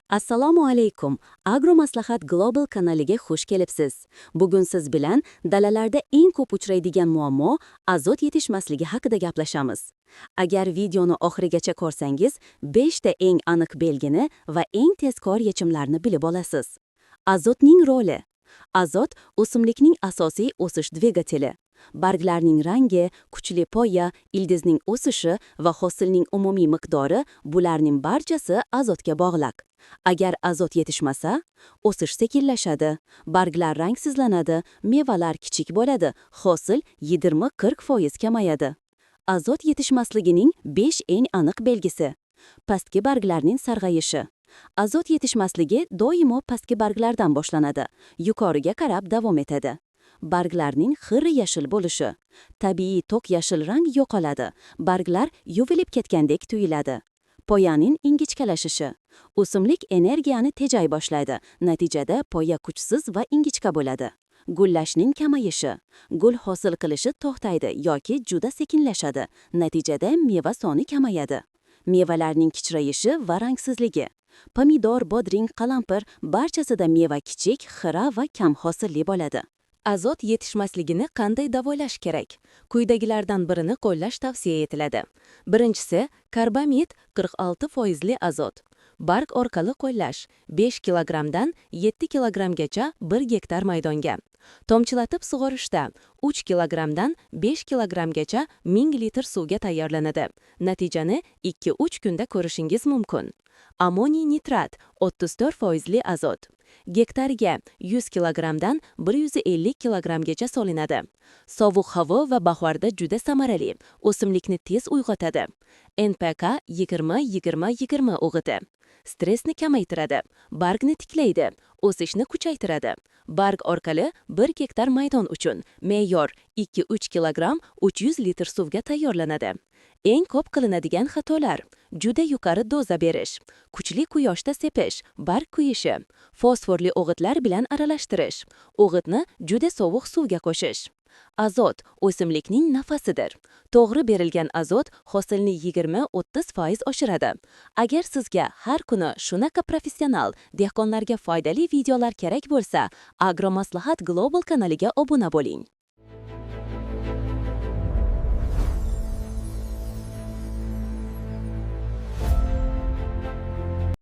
Assalomu alaykum. Agromaslahat Global kanaliga xush kelibsiz. Bugun siz bilan dalalarda eng ko'p uchraydigan muammo azot yetishmasligi haqida gaplashamiz. Agar videoni oxirigacha ko'rsangiz, 5 ta eng aniq belgini va eng tezkor yechimlarni bilib olasiz. Azotning roli. Azot o'simlikning asosiy o'sish dvigateli. Barglarning rangi, kuchli poya, ildizning o'sishi va hosilning umumiy miqdori bularning barchasi azotga bog'liq. Agar azot yetishmasa, o'sish sekinlashadi, barglar rangsizlanadi, mevalar kichik bo'ladi, hosil 20-40% kamayadi. Azot yetishmasligining 5 eng aniq belgisi. Pastki barglarning sarg'ayishi. Azot yetishmasligi doimo pastki barglardan boshlanadi, yuqoriga qarab davom etadi. Barglarning xirri yashil bo'lishi. Tabiiy to'q yashil rang yo'qoladi, barglar yuvilib ketgandek tuyuladi. Poyaning ingichkalashishi. O'simlik energiyani tejay boshlaydi, natijada poya kuchsiz va ingichka bo'ladi. Gullashning kamayishi. Gul hosil qilishi to'xtaydi yoki juda sekinlashadi, natijada meva soni kamayadi. Mevalarning kichrayishi va rangsizligi. Pomidor, bodring, qalampir barchasida meva kichik, xira va kam hosilli bo'ladi. Azot yetishmasligini qanday davolash kerak? Quyidagilardan birini qo'llash tavsiya etiladi. Birinchisi, karbamid 46% azot. Barg orqali qo'llash 5 kilogramdan 7 kilogramgacha 1 gektar maydonga. Tomchilatib sug'orishda 3 kilogramdan 5 kilogramgacha 1000 litr suvga tayyorlanadi. Natijani 2-3 kunda ko'rishingiz mumkin. Amoniy nitrat 34% azot. Gektariga 100 kilogramdan 150 kilogramgacha solinadi. Sovuq havo va bahorda juda samarali, o'simlikni tez uyg'otadi. NPK 20-20-20 o'g'iti. Stressni kamaytiradi, bargni tiklaydi, o'sishni kuchaytiradi. Barg orqali 1 gektar maydon uchun me'yor 2-3 kilogram 300 litr suvga tayyorlanadi. Eng ko'p qilinadigan xatolar: juda yuqori doza berish, kuchli quyoshda sepish, barg kuyishi, fosforli o'g'itlar bilan aralashtirish, o'g'itni juda sovuq suvga qo'shish. Azot o'simlikning nafasidir. To'g'ri berilgan azot hosilni 20-30% oshiradi. Agar sizga har kuni shunaqa professional, dehqonlarga foydali videolar kerak bo'lsa, Agromaslahat Global kanaliga obuna bo'ling.